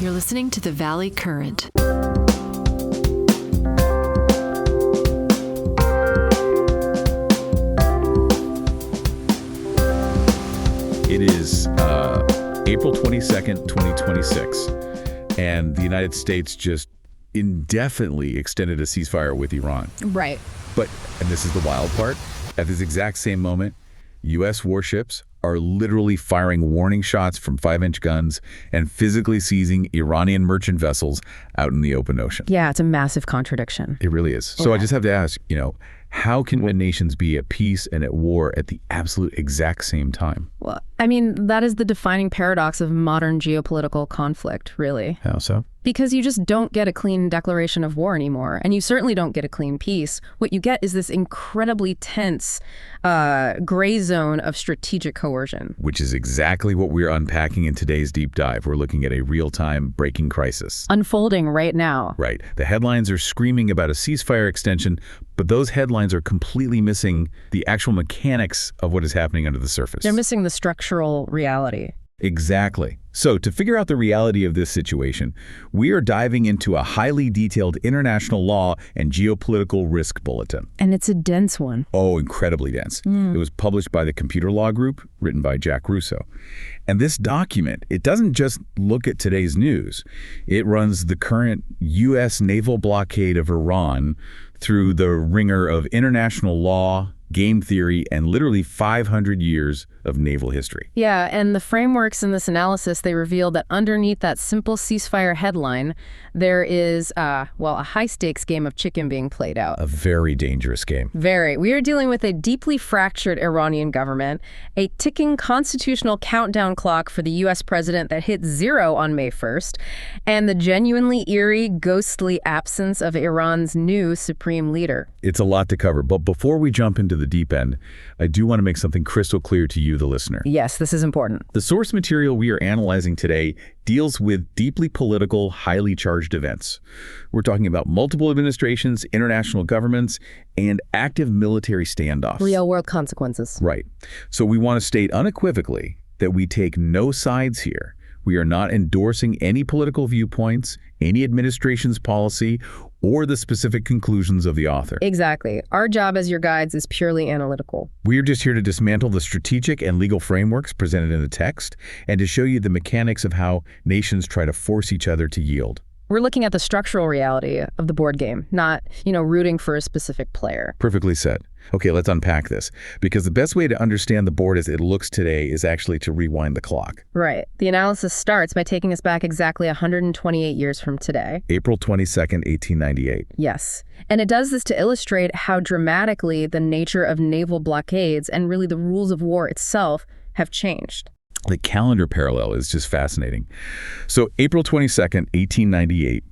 You're listening to the Valley Current. It is April 22nd, 2026, and the United States just indefinitely extended a ceasefire with Iran. Right. But, and this is the wild part, at this exact same moment, U.S. warships are literally firing warning shots from 5-inch guns and physically seizing Iranian merchant vessels out in the open ocean. Yeah, it's a massive contradiction. It really is. So I just have to ask, how can nations be at peace and at war at the absolute exact same time? Well, I mean, that is the defining paradox of modern geopolitical conflict, really. How so? Because you just don't get a clean declaration of war anymore, and you certainly don't get a clean peace. What you get is this incredibly tense gray zone of strategic coercion. Which is exactly what we're unpacking in today's deep dive. We're looking at a real-time breaking crisis. Unfolding right now. Right. The headlines are screaming about a ceasefire extension, but those headlines are completely missing the actual mechanics of what is happening under the surface. They're missing the structural reality. Exactly. So to figure out the reality of this situation, we are diving into a highly detailed international law and geopolitical risk bulletin. And it's a dense one. Oh, incredibly dense. It was published by the Computer Law Group, written by Jack Russo. And this document, it doesn't just look at today's news. It runs the current U.S. naval blockade of Iran through the ringer of international law, game theory, and literally 500 years of naval history. Yeah, and the frameworks in this analysis, they reveal that underneath that simple ceasefire headline, there is, a high-stakes game of chicken being played out. A very dangerous game. Very. We are dealing with a deeply fractured Iranian government, a ticking constitutional countdown clock for the U.S. president that hit 0 on May 1st, and the genuinely eerie, ghostly absence of Iran's new supreme leader. It's a lot to cover, but before we jump into the deep end, I do want to make something crystal clear to you, the listener. Yes, this is important. The source material we are analyzing today deals with deeply political, highly charged events. We're talking about multiple administrations, international governments, and active military standoffs. Real-world consequences. Right. So we want to state unequivocally that we take no sides here. We are not endorsing any political viewpoints, any administration's policy, or the specific conclusions of the author. Exactly. Our job as your guides is purely analytical. We're just here to dismantle the strategic and legal frameworks presented in the text and to show you the mechanics of how nations try to force each other to yield. We're looking at the structural reality of the board game, not, rooting for a specific player. Perfectly said. Okay, let's unpack this, because the best way to understand the board as it looks today is actually to rewind the clock. Right. The analysis starts by taking us back exactly 128 years from today. April 22nd, 1898. Yes. And it does this to illustrate how dramatically the nature of naval blockades and really the rules of war itself have changed. The calendar parallel is just fascinating. So April 22nd, 1898,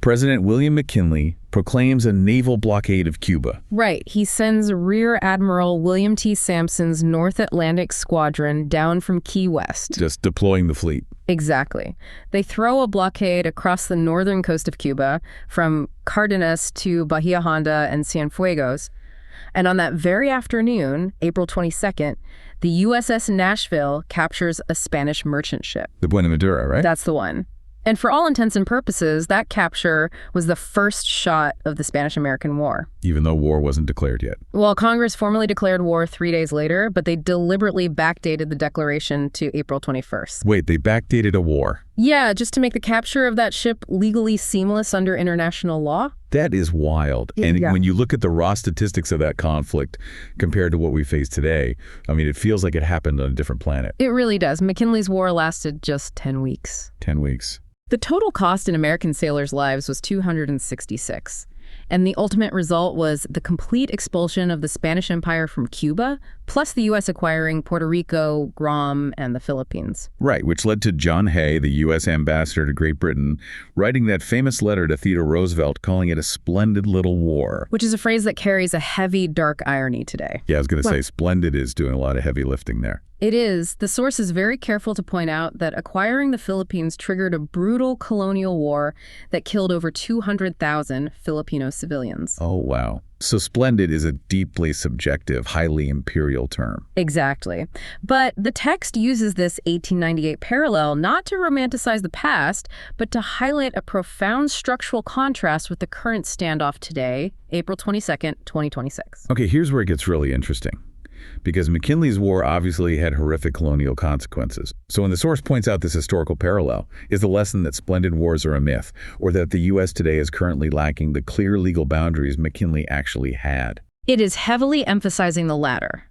President William McKinley proclaims a naval blockade of Cuba. Right. He sends Rear Admiral William T. Sampson's North Atlantic Squadron down from Key West. Just deploying the fleet. Exactly. They throw a blockade across the northern coast of Cuba, from Cardenas to Bahia Honda and Cienfuegos. And on that very afternoon, April 22nd, the USS Nashville captures a Spanish merchant ship. The Buenaventura, right? That's the one. And for all intents and purposes, that capture was the first shot of the Spanish-American War. Even though war wasn't declared yet. Well, Congress formally declared war 3 days later, but they deliberately backdated the declaration to April 21st. Wait, they backdated a war? Yeah, just to make the capture of that ship legally seamless under international law. That is wild. And Yeah. when you look at the raw statistics of that conflict compared to what we face today, I mean, it feels like it happened on a different planet. It really does. McKinley's war lasted just 10 weeks. 10 weeks. The total cost in American sailors' lives was $266. And the ultimate result was the complete expulsion of the Spanish Empire from Cuba, plus the U.S. acquiring Puerto Rico, Guam, and the Philippines. Right, which led to John Hay, the U.S. ambassador to Great Britain, writing that famous letter to Theodore Roosevelt calling it a splendid little war. Which is a phrase that carries a heavy, dark irony today. Yeah, I was going to say, splendid is doing a lot of heavy lifting there. It is. The source is very careful to point out that acquiring the Philippines triggered a brutal colonial war that killed over 200,000 Filipino civilians. Oh, wow. So splendid is a deeply subjective, highly imperial term. Exactly. But the text uses this 1898 parallel not to romanticize the past, but to highlight a profound structural contrast with the current standoff today, April 22nd, 2026. Okay, here's where it gets really interesting. Because McKinley's war obviously had horrific colonial consequences. So when the source points out this historical parallel, is the lesson that splendid wars are a myth, or that the U.S. today is currently lacking the clear legal boundaries McKinley actually had? It is heavily emphasizing the latter.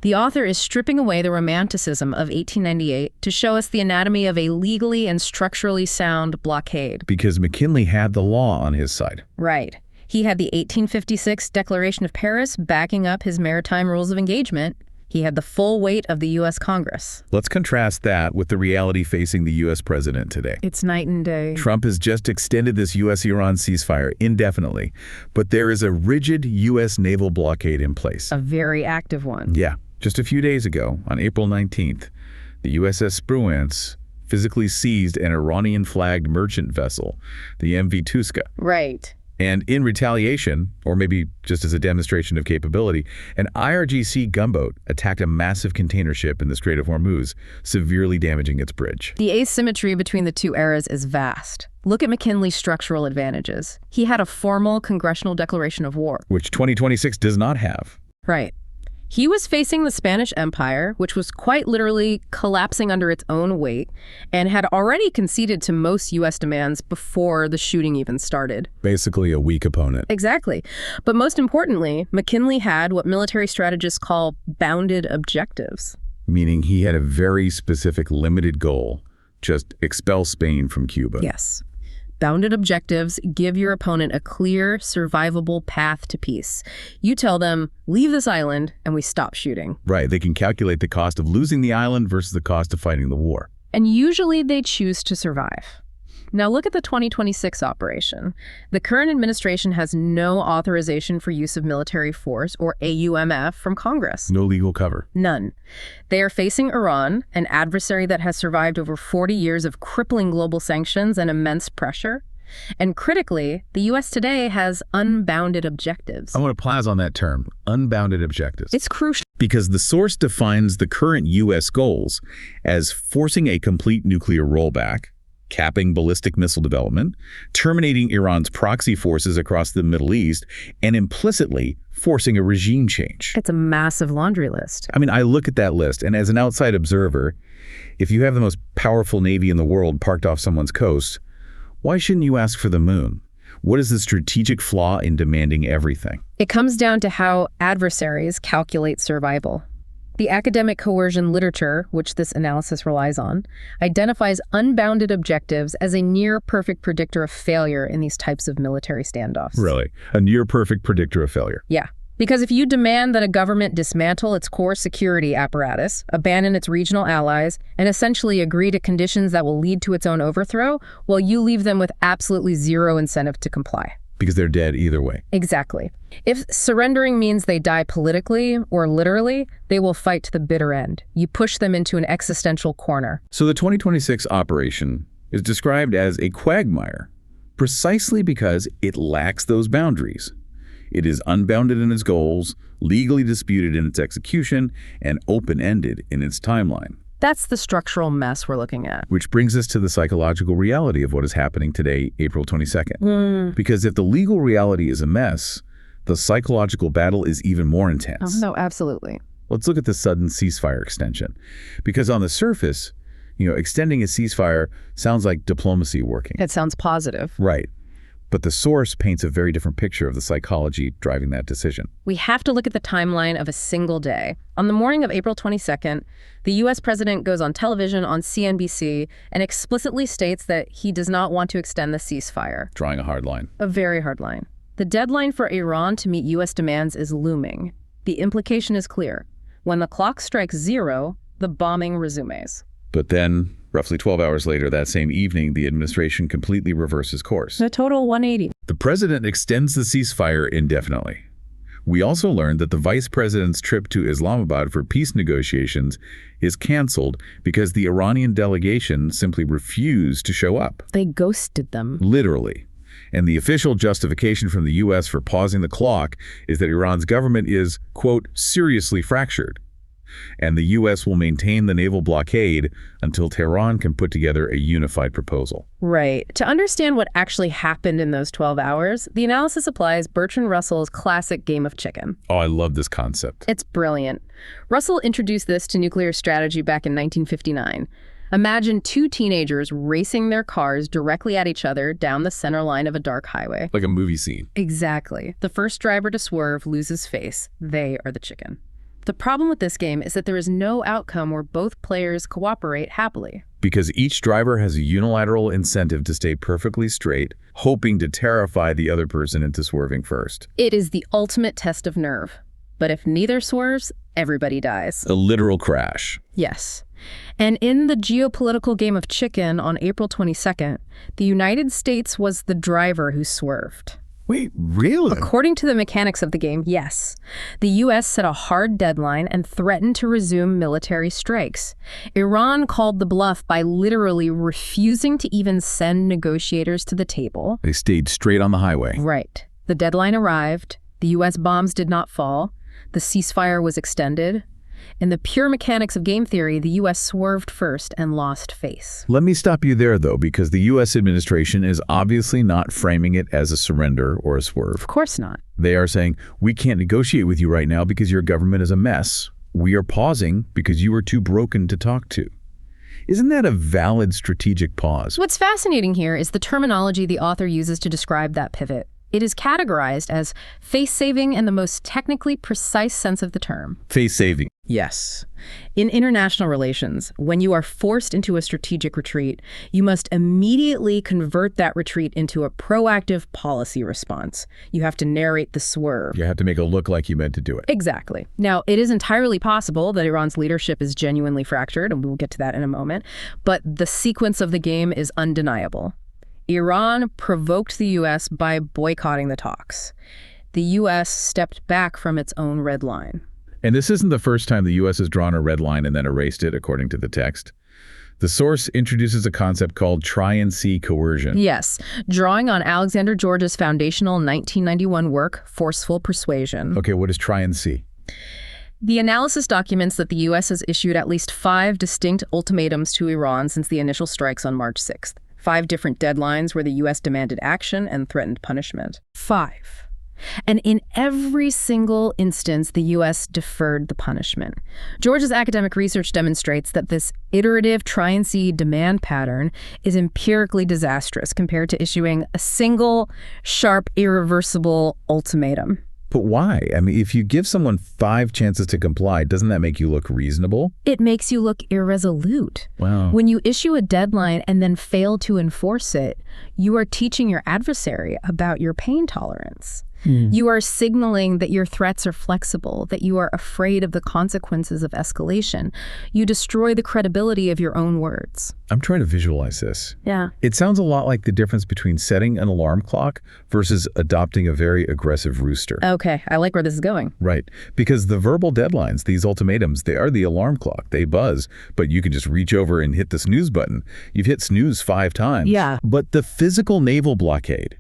The author is stripping away the romanticism of 1898 to show us the anatomy of a legally and structurally sound blockade. Because McKinley had the law on his side. Right. He had the 1856 Declaration of Paris backing up his maritime rules of engagement. He had the full weight of the U.S. Congress. Let's contrast that with the reality facing the U.S. president today. It's night and day. Trump has just extended this U.S.-Iran ceasefire indefinitely, but there is a rigid U.S. naval blockade in place. A very active one. Yeah. Just a few days ago, on April 19th, the USS Spruance physically seized an Iranian-flagged merchant vessel, the MV Tuska. Right. And in retaliation, or maybe just as a demonstration of capability, an IRGC gunboat attacked a massive container ship in the Strait of Hormuz, severely damaging its bridge. The asymmetry between the two eras is vast. Look at McKinley's structural advantages. He had a formal congressional declaration of war, which 2026 does not have. Right. He was facing the Spanish Empire, which was quite literally collapsing under its own weight, and had already conceded to most U.S. demands before the shooting even started. Basically a weak opponent. Exactly. But most importantly, McKinley had what military strategists call bounded objectives. Meaning he had a very specific limited goal, just expel Spain from Cuba. Yes. Bounded objectives give your opponent a clear, survivable path to peace. You tell them, leave this island, and we stop shooting. Right. They can calculate the cost of losing the island versus the cost of fighting the war. And usually they choose to survive. Now look at the 2026 operation. The current administration has no authorization for use of military force, or AUMF, from Congress. No legal cover. None. They are facing Iran, an adversary that has survived over 40 years of crippling global sanctions and immense pressure. And critically, the U.S. today has unbounded objectives. I want to pause on that term, unbounded objectives. It's crucial. Because the source defines the current U.S. goals as forcing a complete nuclear rollback, capping ballistic missile development, terminating Iran's proxy forces across the Middle East, and implicitly forcing a regime change. It's a massive laundry list. I mean, I look at that list, and as an outside observer, if you have the most powerful navy in the world parked off someone's coast, why shouldn't you ask for the moon? What is the strategic flaw in demanding everything? It comes down to how adversaries calculate survival. The academic coercion literature, which this analysis relies on, identifies unbounded objectives as a near-perfect predictor of failure in these types of military standoffs. Really? A near-perfect predictor of failure? Yeah. Because if you demand that a government dismantle its core security apparatus, abandon its regional allies, and essentially agree to conditions that will lead to its own overthrow, well, you leave them with absolutely zero incentive to comply. Because they're dead either way. Exactly. If surrendering means they die politically or literally, they will fight to the bitter end. You push them into an existential corner. So the 2026 operation is described as a quagmire precisely because it lacks those boundaries. It is unbounded in its goals, legally disputed in its execution, and open-ended in its timeline. That's the structural mess we're looking at. Which brings us to the psychological reality of what is happening today, April 22nd. Because if the legal reality is a mess, the psychological battle is even more intense. Oh, no, absolutely. Let's look at the sudden ceasefire extension. Because on the surface, extending a ceasefire sounds like diplomacy working. It sounds positive. Right. But the source paints a very different picture of the psychology driving that decision. We have to look at the timeline of a single day. On the morning of April 22nd, the U.S. president goes on television on CNBC and explicitly states that he does not want to extend the ceasefire. Drawing a hard line. A very hard line. The deadline for Iran to meet U.S. demands is looming. The implication is clear. When the clock strikes zero, the bombing resumes. But then, roughly 12 hours later that same evening, the administration completely reverses course. A total 180. The president extends the ceasefire indefinitely, We also learned that the vice president's trip to Islamabad for peace negotiations is canceled because the Iranian delegation simply refused to show up. They ghosted them. Literally. And the official justification from the U.S. for pausing the clock is that Iran's government is, quote, seriously fractured. And the U.S. will maintain the naval blockade until Tehran can put together a unified proposal. Right. To understand what actually happened in those 12 hours, the analysis applies Bertrand Russell's classic game of chicken. Oh, I love this concept. It's brilliant. Russell introduced this to nuclear strategy back in 1959. Imagine two teenagers racing their cars directly at each other down the center line of a dark highway. Like a movie scene. Exactly. The first driver to swerve loses face. They are the chicken. The problem with this game is that there is no outcome where both players cooperate happily. Because each driver has a unilateral incentive to stay perfectly straight, hoping to terrify the other person into swerving first. It is the ultimate test of nerve. But if neither swerves, everybody dies. A literal crash. Yes. And in the geopolitical game of chicken on April 22nd, the United States was the driver who swerved. Wait, really? According to the mechanics of the game, yes. The U.S. set a hard deadline and threatened to resume military strikes. Iran called the bluff by literally refusing to even send negotiators to the table. They stayed straight on the highway. Right. The deadline arrived. The U.S. bombs did not fall. The ceasefire was extended. In the pure mechanics of game theory, the U.S. swerved first and lost face. Let me stop you there, though, because the U.S. administration is obviously not framing it as a surrender or a swerve. Of course not. They are saying, we can't negotiate with you right now because your government is a mess. We are pausing because you are too broken to talk to. Isn't that a valid strategic pause? What's fascinating here is the terminology the author uses to describe that pivot. It is categorized as face-saving in the most technically precise sense of the term. Face-saving. Yes. In international relations, when you are forced into a strategic retreat, you must immediately convert that retreat into a proactive policy response. You have to narrate the swerve. You have to make it look like you meant to do it. Exactly. Now, it is entirely possible that Iran's leadership is genuinely fractured, and we'll get to that in a moment, but the sequence of the game is undeniable. Iran provoked the U.S. by boycotting the talks. The U.S. stepped back from its own red line. And this isn't the first time the U.S. has drawn a red line and then erased it, according to the text. The source introduces a concept called try-and-see coercion. Yes, drawing on Alexander George's foundational 1991 work, Forceful Persuasion. Okay, what is try-and-see? The analysis documents that the U.S. has issued at least 5 distinct ultimatums to Iran since the initial strikes on March 6th. 5 different deadlines where the U.S. demanded action and threatened punishment. 5. And in every single instance, the U.S. deferred the punishment. George's academic research demonstrates that this iterative try-and-see demand pattern is empirically disastrous compared to issuing a single, sharp, irreversible ultimatum. But why? I mean, if you give someone 5 chances to comply, doesn't that make you look reasonable? It makes you look irresolute. Wow. When you issue a deadline and then fail to enforce it, you are teaching your adversary about your pain tolerance. You are signaling that your threats are flexible, that you are afraid of the consequences of escalation. You destroy the credibility of your own words. I'm trying to visualize this. Yeah. It sounds a lot like the difference between setting an alarm clock versus adopting a very aggressive rooster. Okay, I like where this is going. Right. Because the verbal deadlines, these ultimatums, they are the alarm clock. They buzz, but you can just reach over and hit the snooze button. You've hit snooze 5 times. Yeah. But the physical naval blockade,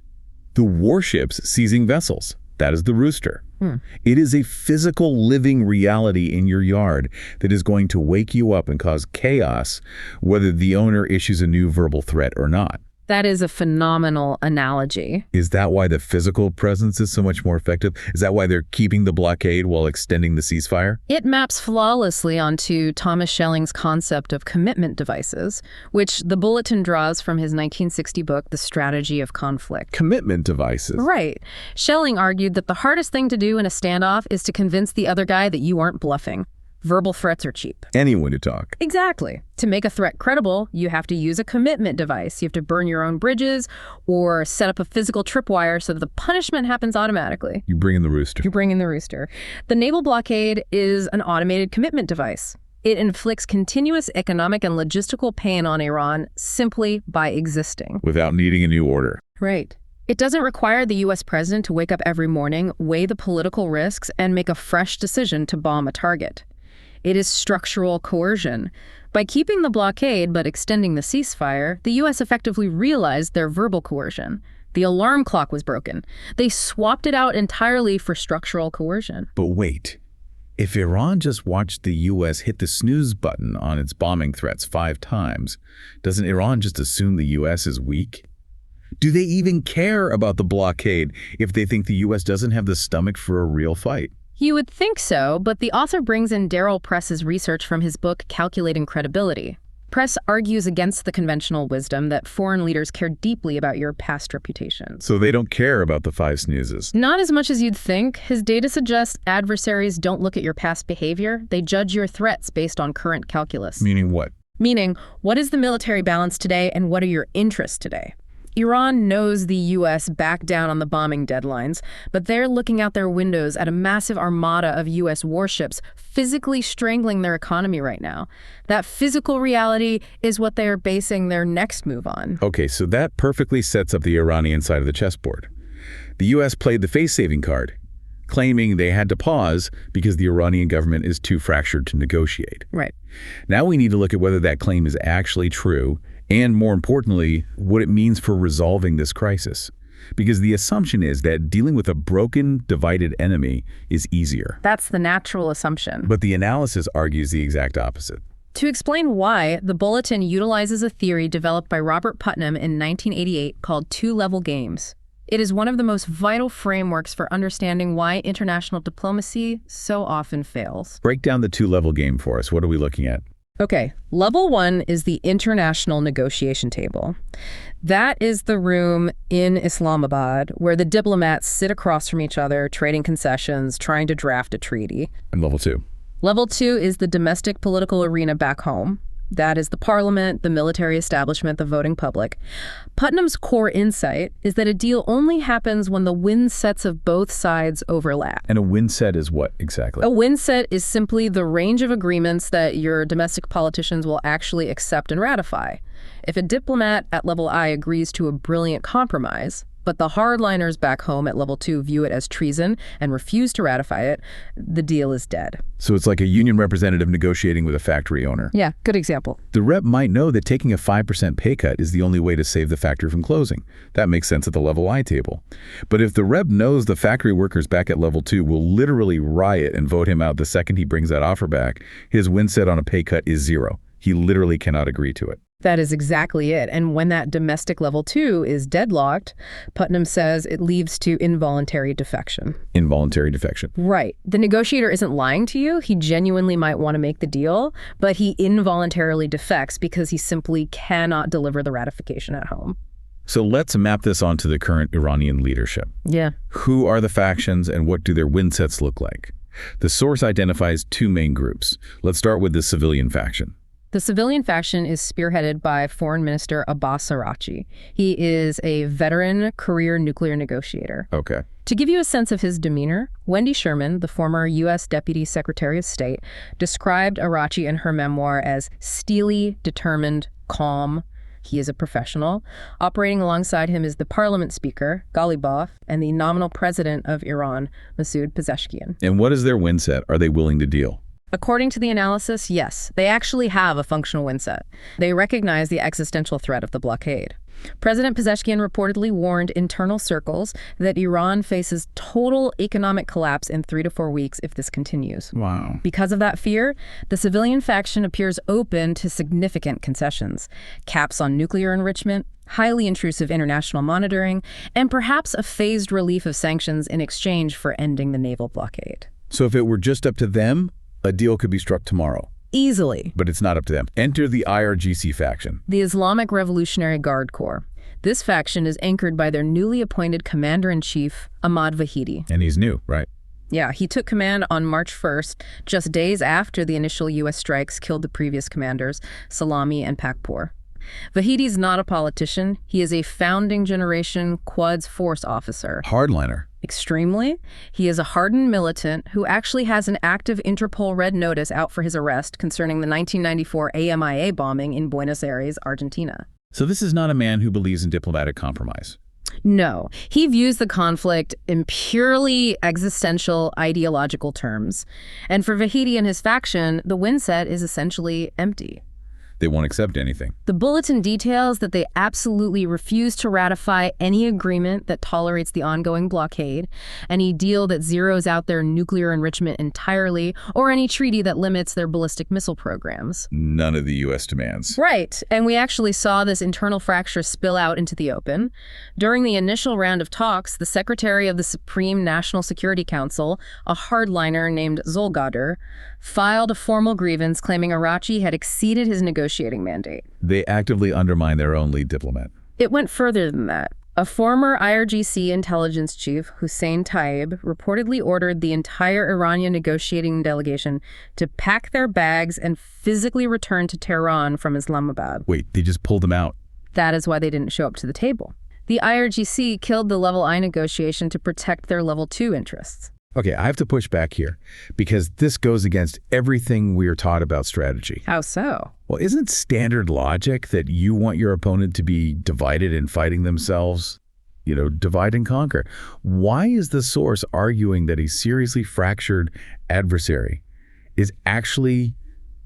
the warships seizing vessels, that is the rooster. It is a physical living reality in your yard that is going to wake you up and cause chaos, whether the owner issues a new verbal threat or not. That is a phenomenal analogy. Is that why the physical presence is so much more effective? Is that why they're keeping the blockade while extending the ceasefire? It maps flawlessly onto Thomas Schelling's concept of commitment devices, which the Bulletin draws from his 1960 book, The Strategy of Conflict. Commitment devices. Right. Schelling argued that the hardest thing to do in a standoff is to convince the other guy that you aren't bluffing. Verbal threats are cheap. Anyone to talk. Exactly. To make a threat credible, you have to use a commitment device. You have to burn your own bridges or set up a physical tripwire so that the punishment happens automatically. You bring in the rooster. You bring in the rooster. The naval blockade is an automated commitment device. It inflicts continuous economic and logistical pain on Iran simply by existing. Without needing a new order. Right. It doesn't require the U.S. president to wake up every morning, weigh the political risks, and make a fresh decision to bomb a target. It is structural coercion. By keeping the blockade but extending the ceasefire, the U.S. effectively realized their verbal coercion. The alarm clock was broken. They swapped it out entirely for structural coercion. But wait. If Iran just watched the U.S. hit the snooze button on its bombing threats 5 times, doesn't Iran just assume the U.S. is weak? Do they even care about the blockade if they think the U.S. doesn't have the stomach for a real fight? You would think so, but the author brings in Daryl Press's research from his book Calculating Credibility. Press argues against the conventional wisdom that foreign leaders care deeply about your past reputation. So they don't care about the 5 snoozes? Not as much as you'd think. His data suggests adversaries don't look at your past behavior. They judge your threats based on current calculus. Meaning what? Meaning, what is the military balance today and what are your interests today? Iran knows the U.S. backed down on the bombing deadlines, but they're looking out their windows at a massive armada of U.S. warships physically strangling their economy right now. That physical reality is what they're basing their next move on. Okay, so that perfectly sets up the Iranian side of the chessboard. The U.S. played the face-saving card, claiming they had to pause because the Iranian government is too fractured to negotiate. Right. Now we need to look at whether that claim is actually true, and more importantly, what it means for resolving this crisis. Because the assumption is that dealing with a broken, divided enemy is easier. That's the natural assumption. But the analysis argues the exact opposite. To explain why, the bulletin utilizes a theory developed by Robert Putnam in 1988 called two-level games. It is one of the most vital frameworks for understanding why international diplomacy so often fails. Break down the two-level game for us. What are we looking at? Okay, level 1 is the international negotiation table. That is the room in Islamabad where the diplomats sit across from each other, trading concessions, trying to draft a treaty. And level 2? Level 2 is the domestic political arena back home. That is the parliament, the military establishment, the voting public. Putnam's core insight is that a deal only happens when the win sets of both sides overlap. And a win set is what exactly? A win set is simply the range of agreements that your domestic politicians will actually accept and ratify. If a diplomat at level I agrees to a brilliant compromise, but the hardliners back home at level 2 view it as treason and refuse to ratify it, the deal is dead. So it's like a union representative negotiating with a factory owner. Yeah, good example. The rep might know that taking a 5% pay cut is the only way to save the factory from closing. That makes sense at the level I table. But if the rep knows the factory workers back at level 2 will literally riot and vote him out the second he brings that offer back, his win set on a pay cut is 0. He literally cannot agree to it. That is exactly it. And when that domestic level 2 is deadlocked, Putnam says it leads to involuntary defection. Involuntary defection. Right. The negotiator isn't lying to you. He genuinely might want to make the deal, but he involuntarily defects because he simply cannot deliver the ratification at home. So let's map this onto the current Iranian leadership. Yeah. Who are the factions and what do their win sets look like? The source identifies 2 main groups. Let's start with the civilian faction. The civilian faction is spearheaded by Foreign Minister Abbas Araghchi. He is a veteran career nuclear negotiator. Okay. To give you a sense of his demeanor, Wendy Sherman, the former U.S. Deputy Secretary of State, described Araghchi in her memoir as steely, determined, calm. He is a professional. Operating alongside him is the parliament speaker, Ghalibaf, and the nominal president of Iran, Masoud Pezeshkian. And what is their win set? Are they willing to deal? According to the analysis, yes, they actually have a functional win set. They recognize the existential threat of the blockade. President Pezeshkian reportedly warned internal circles that Iran faces total economic collapse in 3 to 4 weeks if this continues. Wow. Because of that fear, the civilian faction appears open to significant concessions, caps on nuclear enrichment, highly intrusive international monitoring, and perhaps a phased relief of sanctions in exchange for ending the naval blockade. So if it were just up to them, a deal could be struck tomorrow. Easily. But it's not up to them. Enter the IRGC faction. The Islamic Revolutionary Guard Corps. This faction is anchored by their newly appointed commander-in-chief, Ahmad Vahidi. And he's new, right? Yeah, he took command on March 1st, just days after the initial U.S. strikes killed the previous commanders, Salami and Pakpour. Vahidi's not a politician. He is a founding generation Quds Force officer. Hardliner. Extremely. He is a hardened militant who actually has an active Interpol red notice out for his arrest concerning the 1994 AMIA bombing in Buenos Aires, Argentina. So this is not a man who believes in diplomatic compromise. No, he views the conflict in purely existential ideological terms. And for Vahidi and his faction, the win set is essentially empty. They won't accept anything. The bulletin details that they absolutely refuse to ratify any agreement that tolerates the ongoing blockade, any deal that zeroes out their nuclear enrichment entirely, or any treaty that limits their ballistic missile programs. None of the U.S. demands. Right, and we actually saw this internal fracture spill out into the open. During the initial round of talks, the Secretary of the Supreme National Security Council, a hardliner named Zolgadar, filed a formal grievance claiming Arachi had exceeded his negotiating mandate. They actively undermine their own lead diplomat. It went further than that. A former IRGC intelligence chief, Hussein Taib, reportedly ordered the entire Iranian negotiating delegation to pack their bags and physically return to Tehran from Islamabad. Wait, they just pulled them out? That is why they didn't show up to the table. The IRGC killed the Level I negotiation to protect their Level 2 interests. Okay, I have to push back here because this goes against everything we are taught about strategy. How so? Well, isn't standard logic that you want your opponent to be divided in fighting themselves? Divide and conquer. Why is the source arguing that a seriously fractured adversary is actually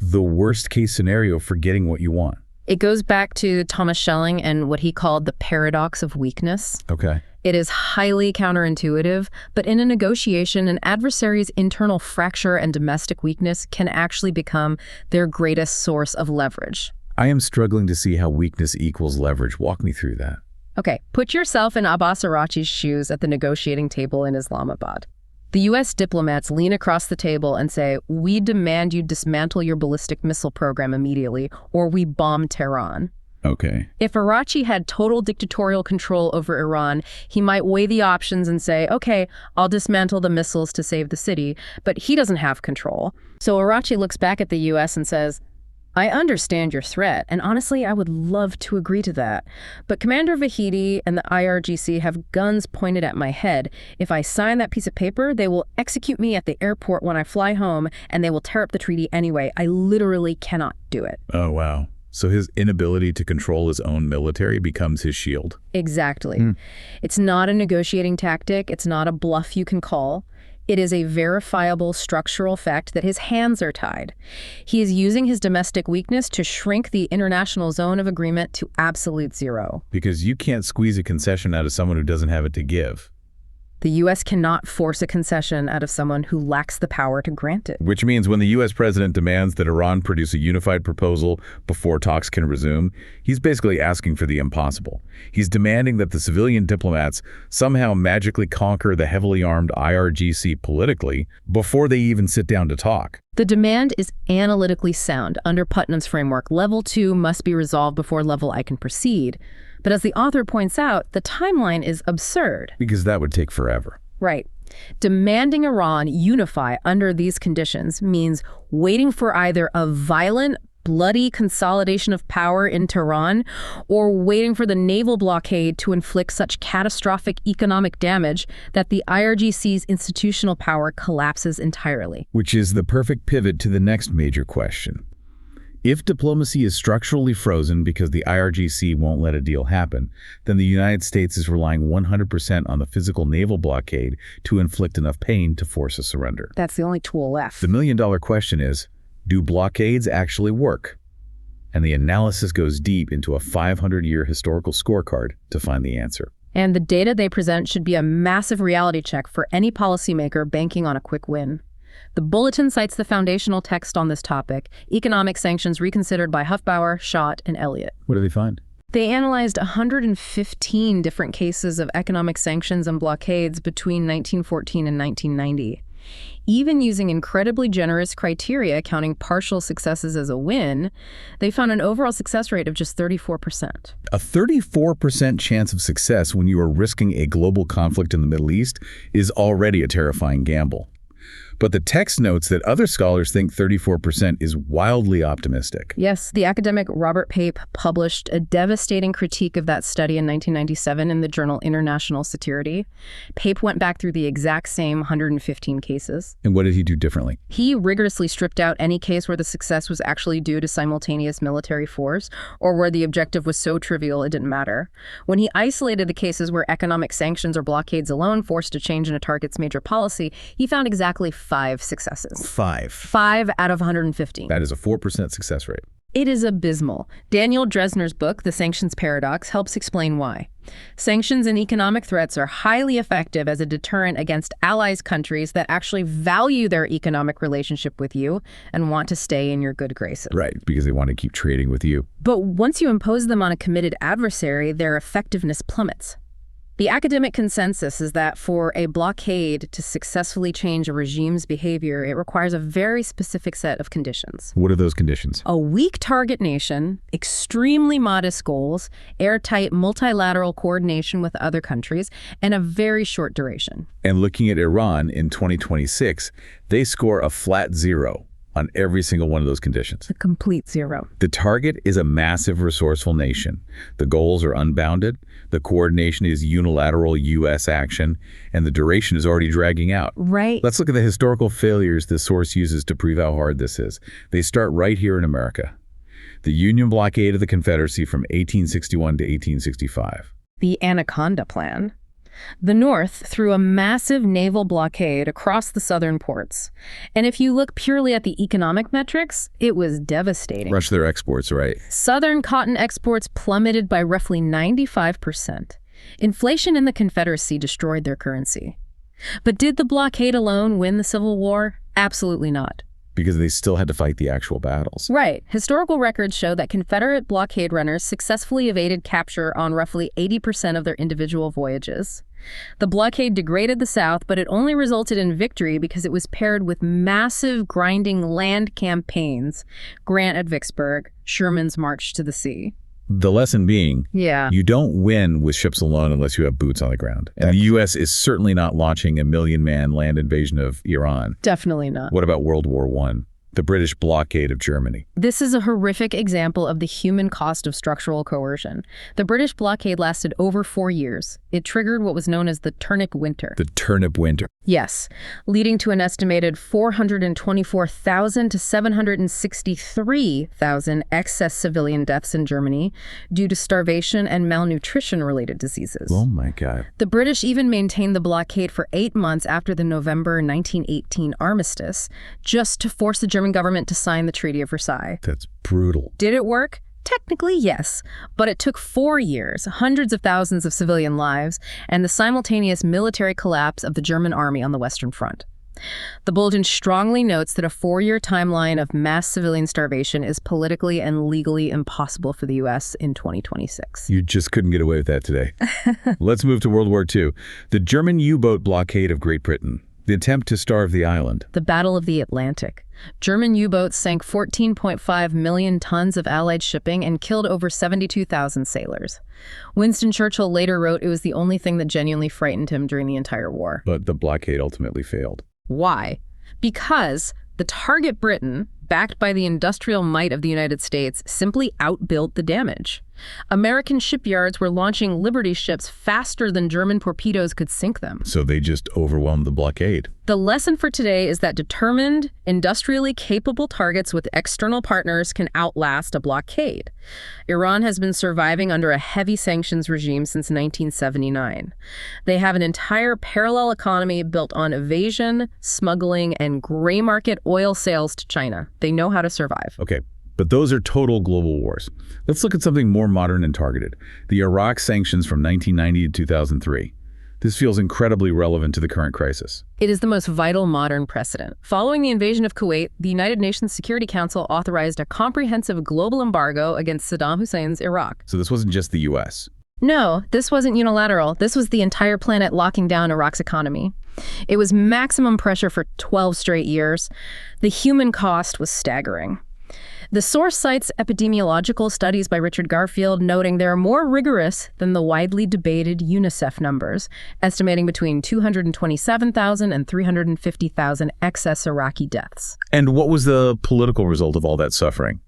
the worst case scenario for getting what you want? It goes back to Thomas Schelling and what he called the paradox of weakness. Okay. It is highly counterintuitive, but in a negotiation, an adversary's internal fracture and domestic weakness can actually become their greatest source of leverage. I am struggling to see how weakness equals leverage. Walk me through that. Okay, put yourself in Abbas Arachi's shoes at the negotiating table in Islamabad. The U.S. diplomats lean across the table and say, "We demand you dismantle your ballistic missile program immediately, or we bomb Tehran." Okay. If Arachi had total dictatorial control over Iran, he might weigh the options and say, okay, I'll dismantle the missiles to save the city, but he doesn't have control. So Arachi looks back at the U.S. and says, I understand your threat, and honestly, I would love to agree to that. But Commander Vahidi and the IRGC have guns pointed at my head. If I sign that piece of paper, they will execute me at the airport when I fly home, and they will tear up the treaty anyway. I literally cannot do it. Oh, wow. So his inability to control his own military becomes his shield. Exactly. It's not a negotiating tactic. It's not a bluff you can call. It is a verifiable structural fact that his hands are tied. He is using his domestic weakness to shrink the international zone of agreement to absolute zero. Because you can't squeeze a concession out of someone who doesn't have it to give. The U.S. cannot force a concession out of someone who lacks the power to grant it. Which means when the U.S. president demands that Iran produce a unified proposal before talks can resume, he's basically asking for the impossible. He's demanding that the civilian diplomats somehow magically conquer the heavily armed IRGC politically before they even sit down to talk. The demand is analytically sound. Under Putnam's framework, Level 2 must be resolved before Level I can proceed. But as the author points out, the timeline is absurd. Because that would take forever. Right. Demanding Iran unify under these conditions means waiting for either a violent, bloody consolidation of power in Tehran or waiting for the naval blockade to inflict such catastrophic economic damage that the IRGC's institutional power collapses entirely. Which is the perfect pivot to the next major question. If diplomacy is structurally frozen because the IRGC won't let a deal happen, then the United States is relying 100% on the physical naval blockade to inflict enough pain to force a surrender. That's the only tool left. The million-dollar question is, do blockades actually work? And the analysis goes deep into a 500-year historical scorecard to find the answer. And the data they present should be a massive reality check for any policymaker banking on a quick win. The bulletin cites the foundational text on this topic, Economic Sanctions Reconsidered by Hufbauer, Schott, and Elliott. What do they find? They analyzed 115 different cases of economic sanctions and blockades between 1914 and 1990. Even using incredibly generous criteria counting partial successes as a win, they found an overall success rate of just 34%. A 34% chance of success when you are risking a global conflict in the Middle East is already a terrifying gamble. But the text notes that other scholars think 34% is wildly optimistic. Yes, the academic Robert Pape published a devastating critique of that study in 1997 in the journal International Security. Pape went back through the exact same 115 cases. And what did he do differently? He rigorously stripped out any case where the success was actually due to simultaneous military force or where the objective was so trivial it didn't matter. When he isolated the cases where economic sanctions or blockades alone forced a change in a target's major policy, he found exactly 5 successes. 5 out of 115. That is a 4% success rate. It is abysmal. Daniel Dresner's book, The Sanctions Paradox, helps explain why. Sanctions and economic threats are highly effective as a deterrent against allies countries that actually value their economic relationship with you and want to stay in your good graces. Right, because they want to keep trading with you. But once you impose them on a committed adversary, their effectiveness plummets. The academic consensus is that for a blockade to successfully change a regime's behavior, it requires a very specific set of conditions. What are those conditions? A weak target nation, extremely modest goals, airtight multilateral coordination with other countries, and a very short duration. And looking at Iran in 2026, they score a flat 0 on every single one of those conditions. A complete 0. The target is a massive resourceful nation. The goals are unbounded. The coordination is unilateral U.S. action, and the duration is already dragging out. Right. Let's look at the historical failures this source uses to prove how hard this is. They start right here in America. The Union blockade of the Confederacy from 1861 to 1865. The Anaconda Plan. The North threw a massive naval blockade across the southern ports. And if you look purely at the economic metrics, it was devastating. Rush their exports, right? Southern cotton exports plummeted by roughly 95%. Inflation in the Confederacy destroyed their currency. But did the blockade alone win the Civil War? Absolutely not. Because they still had to fight the actual battles. Right. Historical records show that Confederate blockade runners successfully evaded capture on roughly 80% of their individual voyages. The blockade degraded the South, but it only resulted in victory because it was paired with massive grinding land campaigns. Grant at Vicksburg, Sherman's March to the Sea. The lesson being, you don't win with ships alone unless you have boots on the ground. And the U.S. is certainly not launching a million-man land invasion of Iran. Definitely not. What about World War I? The British blockade of Germany. This is a horrific example of the human cost of structural coercion. The British blockade lasted over 4 years. It triggered what was known as the Turnip Winter. The Turnip Winter. Yes, leading to an estimated 424,000 to 763,000 excess civilian deaths in Germany due to starvation and malnutrition-related diseases. Oh my God. The British even maintained the blockade for 8 months after the November 1918 armistice, just to force the German government to sign the Treaty of Versailles. That's brutal. Did it work? Technically, yes, but it took 4 years, hundreds of thousands of civilian lives, and the simultaneous military collapse of the German army on the Western Front. The bulletin strongly notes that a 4-year timeline of mass civilian starvation is politically and legally impossible for the U.S. in 2026. You just couldn't get away with that today. Let's move to World War II. The German U-boat blockade of Great Britain. The attempt to starve the island. The Battle of the Atlantic. German U-boats sank 14.5 million tons of Allied shipping and killed over 72,000 sailors. Winston Churchill later wrote it was the only thing that genuinely frightened him during the entire war. But the blockade ultimately failed. Why? Because the target Britain, backed by the industrial might of the United States, simply outbuilt the damage. American shipyards were launching Liberty ships faster than German torpedoes could sink them. So they just overwhelmed the blockade. The lesson for today is that determined, industrially capable targets with external partners can outlast a blockade. Iran has been surviving under a heavy sanctions regime since 1979. They have an entire parallel economy built on evasion, smuggling, and gray market oil sales to China. They know how to survive. Okay. But those are total global wars. Let's look at something more modern and targeted. The Iraq sanctions from 1990 to 2003. This feels incredibly relevant to the current crisis. It is the most vital modern precedent. Following the invasion of Kuwait, the United Nations Security Council authorized a comprehensive global embargo against Saddam Hussein's Iraq. So this wasn't just the U.S. No, this wasn't unilateral. This was the entire planet locking down Iraq's economy. It was maximum pressure for 12 straight years. The human cost was staggering. The source cites epidemiological studies by Richard Garfield, noting they're more rigorous than the widely debated UNICEF numbers, estimating between 227,000 and 350,000 excess Iraqi deaths. And what was the political result of all that suffering?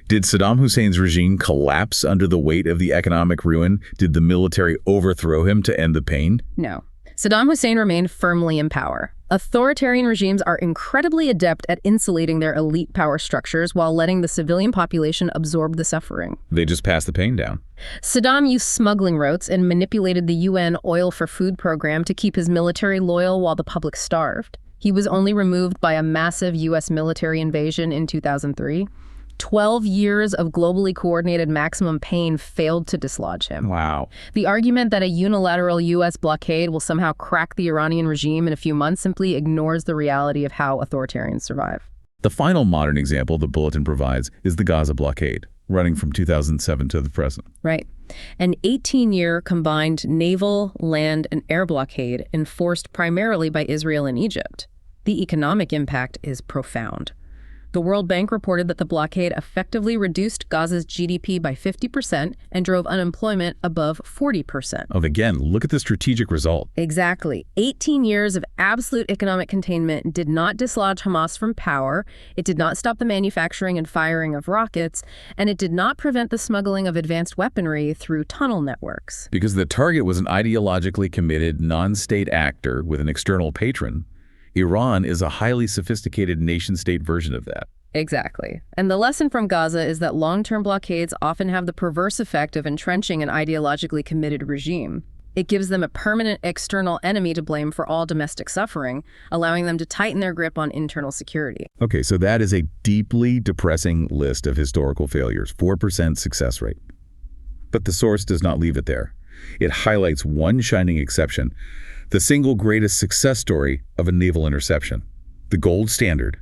Did Saddam Hussein's regime collapse under the weight of the economic ruin? Did the military overthrow him to end the pain? No. Saddam Hussein remained firmly in power. Authoritarian regimes are incredibly adept at insulating their elite power structures while letting the civilian population absorb the suffering. They just passed the pain down. Saddam used smuggling routes and manipulated the UN Oil for Food program to keep his military loyal while the public starved. He was only removed by a massive U.S. military invasion in 2003. 12 years of globally coordinated maximum pain failed to dislodge him. Wow. The argument that a unilateral U.S. blockade will somehow crack the Iranian regime in a few months simply ignores the reality of how authoritarians survive. The final modern example the bulletin provides is the Gaza blockade, running from 2007 to the present. Right. An 18-year combined naval, land, and air blockade enforced primarily by Israel and Egypt. The economic impact is profound. The World Bank reported that the blockade effectively reduced Gaza's GDP by 50% and drove unemployment above 40%. Oh, again, look at the strategic result. Exactly. 18 years of absolute economic containment did not dislodge Hamas from power, it did not stop the manufacturing and firing of rockets, and it did not prevent the smuggling of advanced weaponry through tunnel networks. Because the target was an ideologically committed non-state actor with an external patron, Iran is a highly sophisticated nation-state version of that. Exactly. And the lesson from Gaza is that long-term blockades often have the perverse effect of entrenching an ideologically committed regime. It gives them a permanent external enemy to blame for all domestic suffering, allowing them to tighten their grip on internal security. Okay, so that is a deeply depressing list of historical failures, 4% success rate. But the source does not leave it there. It highlights one shining exception, the single greatest success story of a naval interception, the gold standard,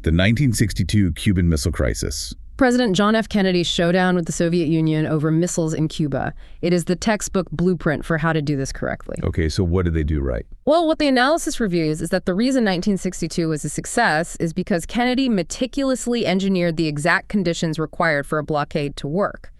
the 1962 Cuban Missile Crisis. President John F. Kennedy's showdown with the Soviet Union over missiles in Cuba. It is the textbook blueprint for how to do this correctly. Okay, so what did they do right? Well, what the analysis reveals is that the reason 1962 was a success is because Kennedy meticulously engineered the exact conditions required for a blockade to work.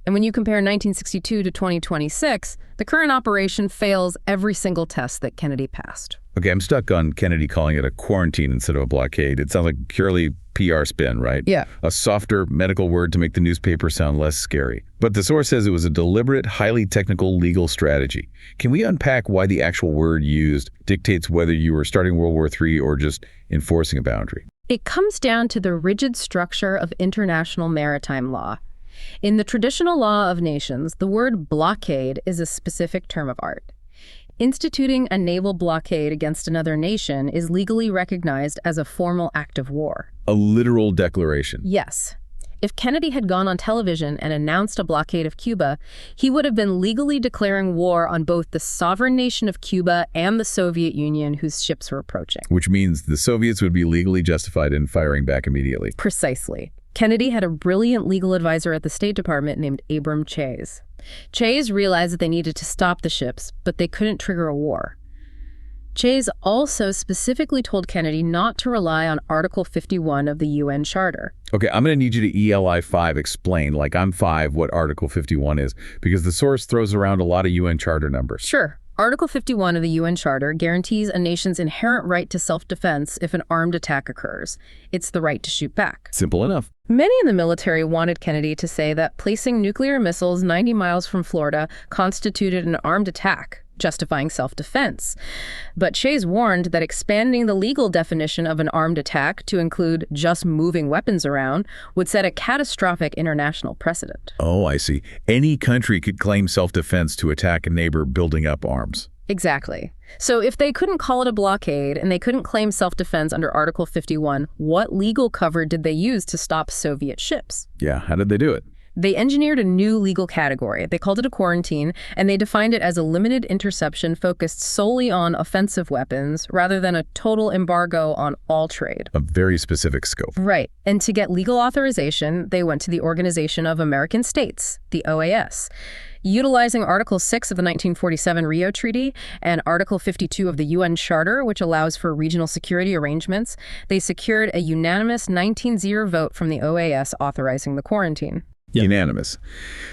And when you compare 1962 to 2026, the current operation fails every single test that Kennedy passed. Okay, I'm stuck on Kennedy calling it a quarantine instead of a blockade. It sounds like purely PR spin, right? Yeah. A softer medical word to make the newspaper sound less scary. But the source says it was a deliberate, highly technical legal strategy. Can we unpack why the actual word used dictates whether you were starting World War III or just enforcing a boundary? It comes down to the rigid structure of international maritime law. In the traditional law of nations, the word blockade is a specific term of art. Instituting a naval blockade against another nation is legally recognized as a formal act of war. A literal declaration. Yes. If Kennedy had gone on television and announced a blockade of Cuba, he would have been legally declaring war on both the sovereign nation of Cuba and the Soviet Union, whose ships were approaching. Which means the Soviets would be legally justified in firing back immediately. Precisely. Kennedy had a brilliant legal advisor at the State Department named Abram Chase. Chase realized that they needed to stop the ships, but they couldn't trigger a war. Chase also specifically told Kennedy not to rely on Article 51 of the UN Charter. Okay, I'm going to need you to ELI 5 explain, like I'm 5, what Article 51 is, because the source throws around a lot of UN Charter numbers. Sure. Article 51 of the UN Charter guarantees a nation's inherent right to self-defense if an armed attack occurs. It's the right to shoot back. Simple enough. Many in the military wanted Kennedy to say that placing nuclear missiles 90 miles from Florida constituted an armed attack, justifying self-defense. But Chase warned that expanding the legal definition of an armed attack to include just moving weapons around would set a catastrophic international precedent. Oh, I see. Any country could claim self-defense to attack a neighbor building up arms. Exactly. So if they couldn't call it a blockade and they couldn't claim self-defense under Article 51, what legal cover did they use to stop Soviet ships? Yeah, how did they do it? They engineered a new legal category. They called it a quarantine, and they defined it as a limited interception focused solely on offensive weapons rather than a total embargo on all trade. A very specific scope. Right. And to get legal authorization, they went to the Organization of American States, the OAS. Utilizing Article 6 of the 1947 Rio Treaty and Article 52 of the UN Charter, which allows for regional security arrangements, they secured a unanimous 19-0 vote from the OAS authorizing the quarantine. Yeah. Unanimous.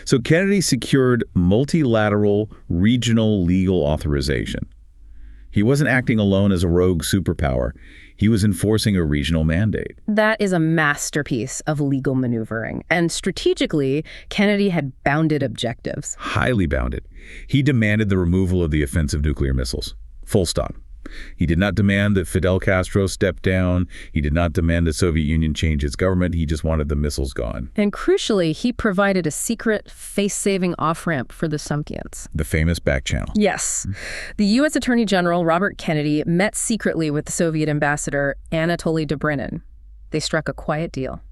So Kennedy secured multilateral regional legal authorization. He wasn't acting alone as a rogue superpower. He was enforcing a regional mandate. That is a masterpiece of legal maneuvering. And strategically, Kennedy had bounded objectives. Highly bounded. He demanded the removal of the offensive nuclear missiles. Full stop. He did not demand that Fidel Castro step down. He did not demand the Soviet Union change its government. He just wanted the missiles gone. And crucially, he provided a secret face-saving off-ramp for the Sumkians. The famous back channel. Yes. The U.S. Attorney General Robert Kennedy met secretly with the Soviet ambassador Anatoly Dobrynin. They struck a quiet deal.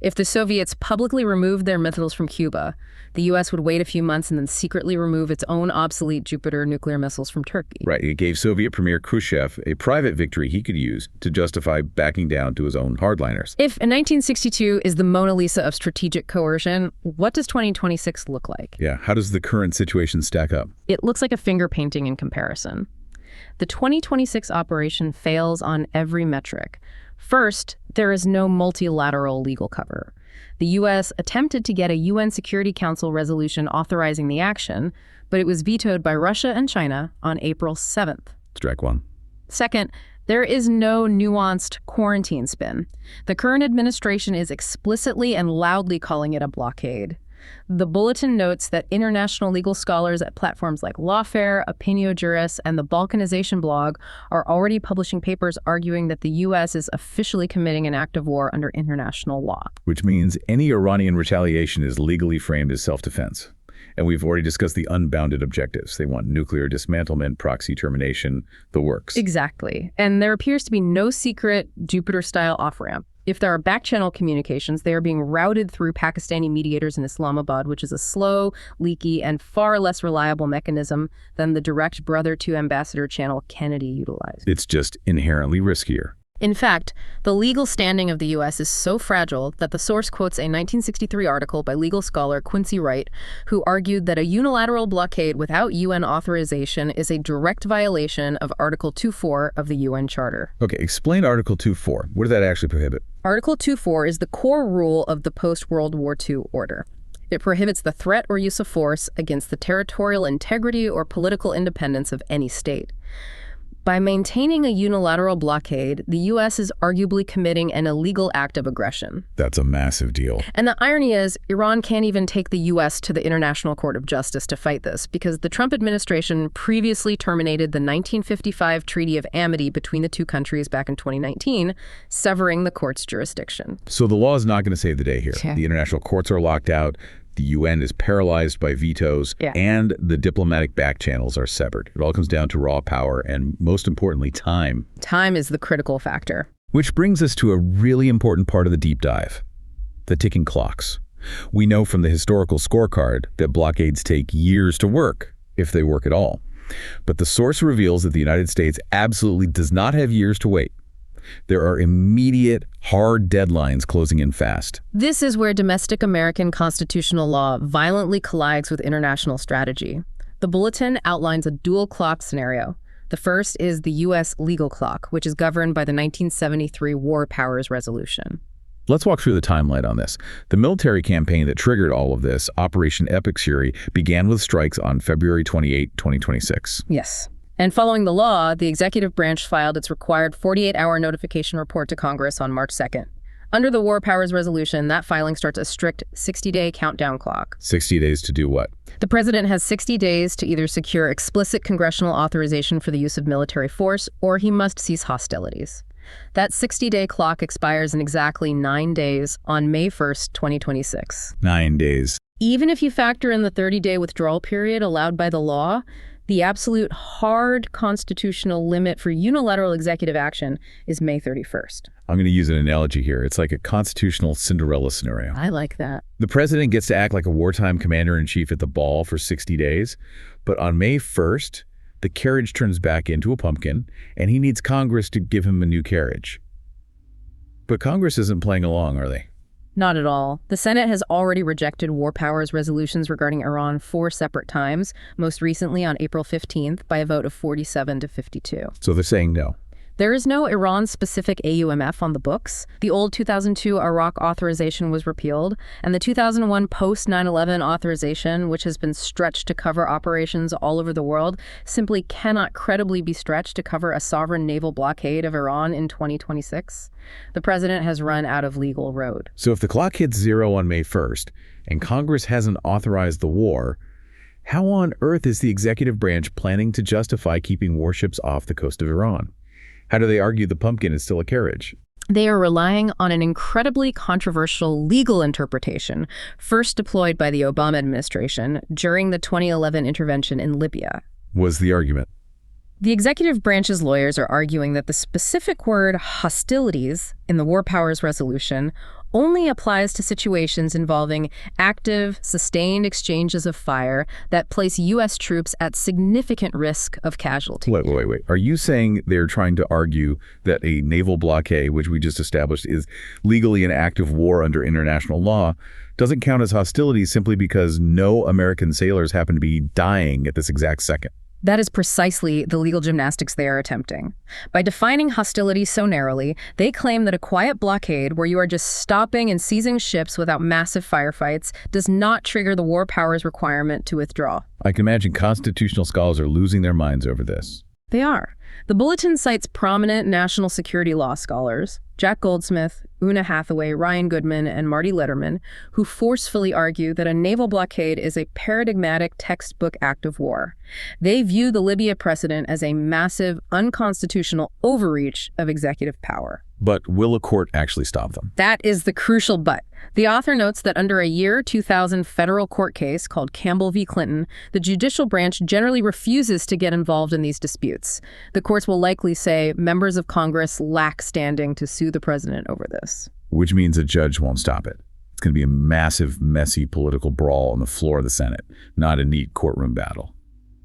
If the Soviets publicly removed their missiles from Cuba, the U.S. would wait a few months and then secretly remove its own obsolete Jupiter nuclear missiles from Turkey. Right. It gave Soviet Premier Khrushchev a private victory he could use to justify backing down to his own hardliners. If 1962 is the Mona Lisa of strategic coercion, what does 2026 look like? Yeah. How does the current situation stack up? It looks like a finger painting in comparison. The 2026 operation fails on every metric. First, there is no multilateral legal cover. The U.S. attempted to get a UN Security Council resolution authorizing the action, but it was vetoed by Russia and China on April 7th. Strike one. Second, there is no nuanced quarantine spin. The current administration is explicitly and loudly calling it a blockade. The bulletin notes that international legal scholars at platforms like Lawfare, Opinio Juris, and the Balkanization blog are already publishing papers arguing that the U.S. is officially committing an act of war under international law. Which means any Iranian retaliation is legally framed as self-defense. And we've already discussed the unbounded objectives. They want nuclear dismantlement, proxy termination, the works. Exactly. And there appears to be no secret Jupiter-style off-ramp. If there are back-channel communications, they are being routed through Pakistani mediators in Islamabad, which is a slow, leaky, and far less reliable mechanism than the direct brother-to-ambassador channel Kennedy utilized. It's just inherently riskier. In fact, the legal standing of the U.S. is so fragile that the source quotes a 1963 article by legal scholar Quincy Wright, who argued that a unilateral blockade without UN authorization is a direct violation of Article 2.4 of the UN Charter. Okay, explain Article 2.4. What does that actually prohibit? Article 2.4 is the core rule of the post-World War II order. It prohibits the threat or use of force against the territorial integrity or political independence of any state. By maintaining a unilateral blockade, the U.S. is arguably committing an illegal act of aggression. That's a massive deal. And the irony is, Iran can't even take the U.S. to the International Court of Justice to fight this, because the Trump administration previously terminated the 1955 Treaty of Amity between the two countries back in 2019, severing the court's jurisdiction. So the law is not going to save the day here. Yeah. The international courts are locked out. The UN is paralyzed by vetoes, and the diplomatic back channels are severed. It all comes down to raw power and, most importantly, time. Time is the critical factor. Which brings us to a really important part of the deep dive, the ticking clocks. We know from the historical scorecard that blockades take years to work, if they work at all. But the source reveals that the United States absolutely does not have years to wait. There are immediate, hard deadlines closing in fast. This is where domestic American constitutional law violently collides with international strategy. The bulletin outlines a dual clock scenario. The first is the U.S. legal clock, which is governed by the 1973 War Powers Resolution. Let's walk through the timeline on this. The military campaign that triggered all of this, Operation Epic Fury, began with strikes on February 28, 2026. Yes. And following the law, the executive branch filed its required 48-hour notification report to Congress on March 2nd. Under the War Powers Resolution, that filing starts a strict 60-day countdown clock. 60 days to do what? The president has 60 days to either secure explicit congressional authorization for the use of military force, or he must cease hostilities. That 60-day clock expires in exactly 9 days on May 1st, 2026. 9 days. Even if you factor in the 30-day withdrawal period allowed by the law, the absolute hard constitutional limit for unilateral executive action is May 31st. I'm going to use an analogy here. It's like a constitutional Cinderella scenario. I like that. The president gets to act like a wartime commander-in-chief at the ball for 60 days, but on May 1st, the carriage turns back into a pumpkin, and he needs Congress to give him a new carriage. But Congress isn't playing along, are they? Not at all. The Senate has already rejected war powers resolutions regarding Iran 4 separate times, most recently on April 15th by a vote of 47 to 52. So they're saying no. There is no Iran-specific AUMF on the books. The old 2002 Iraq authorization was repealed, and the 2001 post-9/11 authorization, which has been stretched to cover operations all over the world, simply cannot credibly be stretched to cover a sovereign naval blockade of Iran in 2026. The president has run out of legal road. So if the clock hits zero on May 1st, and Congress hasn't authorized the war, how on earth is the executive branch planning to justify keeping warships off the coast of Iran? How do they argue the pumpkin is still a carriage? They are relying on an incredibly controversial legal interpretation, first deployed by the Obama administration during the 2011 intervention in Libya. Was the argument? The executive branch's lawyers are arguing that the specific word hostilities in the War Powers Resolution only applies to situations involving active, sustained exchanges of fire that place U.S. troops at significant risk of casualty. Wait. Are you saying they're trying to argue that a naval blockade, which we just established is legally an act of war under international law, doesn't count as hostilities simply because no American sailors happen to be dying at this exact second? That is precisely the legal gymnastics they are attempting. By defining hostilities so narrowly, they claim that a quiet blockade where you are just stopping and seizing ships without massive firefights does not trigger the war powers requirement to withdraw. I can imagine constitutional scholars are losing their minds over this. They are. The bulletin cites prominent national security law scholars, Jack Goldsmith, Una Hathaway, Ryan Goodman, and Marty Letterman, who forcefully argue that a naval blockade is a paradigmatic textbook act of war. They view the Libya precedent as a massive, unconstitutional overreach of executive power. But will a court actually stop them? That is the crucial but. The author notes that under a year 2000 federal court case called Campbell v. Clinton, the judicial branch generally refuses to get involved in these disputes. The courts will likely say members of Congress lack standing to sue the president over this. Which means a judge won't stop it. It's going to be a massive, messy political brawl on the floor of the Senate, not a neat courtroom battle.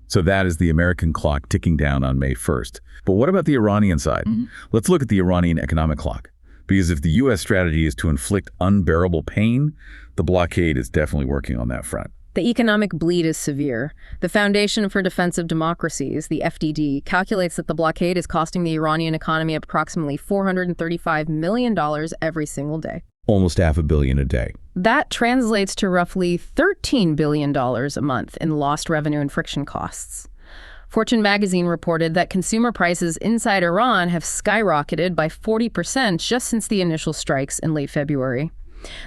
So that is the American clock ticking down on May 1st. But what about the Iranian side? Let's look at the Iranian economic clock. Because if the U.S. strategy is to inflict unbearable pain, the blockade is definitely working on that front. The economic bleed is severe. The Foundation for Defensive Democracies, the FDD, calculates that the blockade is costing the Iranian economy approximately $435 million every single day. Almost $500 million a day. That translates to roughly $13 billion a month in lost revenue and friction costs. Fortune magazine reported that consumer prices inside Iran have skyrocketed by 40% just since the initial strikes in late February.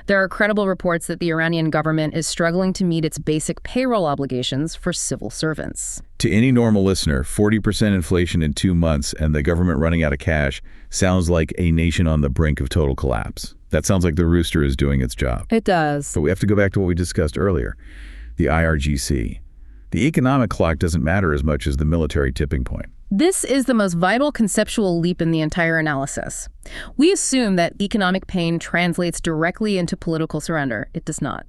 There are credible reports that the Iranian government is struggling to meet its basic payroll obligations for civil servants. To any normal listener, 40% inflation in 2 months and the government running out of cash sounds like a nation on the brink of total collapse. That sounds like the rooster is doing its job. It does. But we have to go back to what we discussed earlier, the IRGC. The economic clock doesn't matter as much as the military tipping point. This is the most vital conceptual leap in the entire analysis. We assume that economic pain translates directly into political surrender. It does not.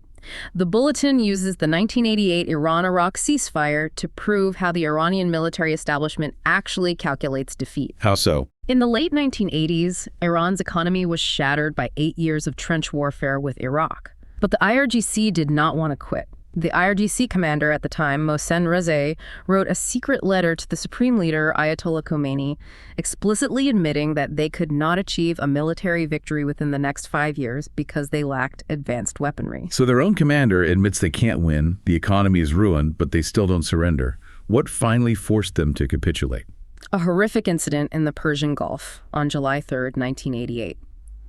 The bulletin uses the 1988 Iran-Iraq ceasefire to prove how the Iranian military establishment actually calculates defeat. How so? In the late 1980s, Iran's economy was shattered by 8 years of trench warfare with Iraq. But the IRGC did not want to quit. The IRGC commander at the time, Mohsen Rezai, wrote a secret letter to the supreme leader, Ayatollah Khomeini, explicitly admitting that they could not achieve a military victory within the next 5 years because they lacked advanced weaponry. So their own commander admits they can't win, the economy is ruined, but they still don't surrender. What finally forced them to capitulate? A horrific incident in the Persian Gulf on July 3, 1988.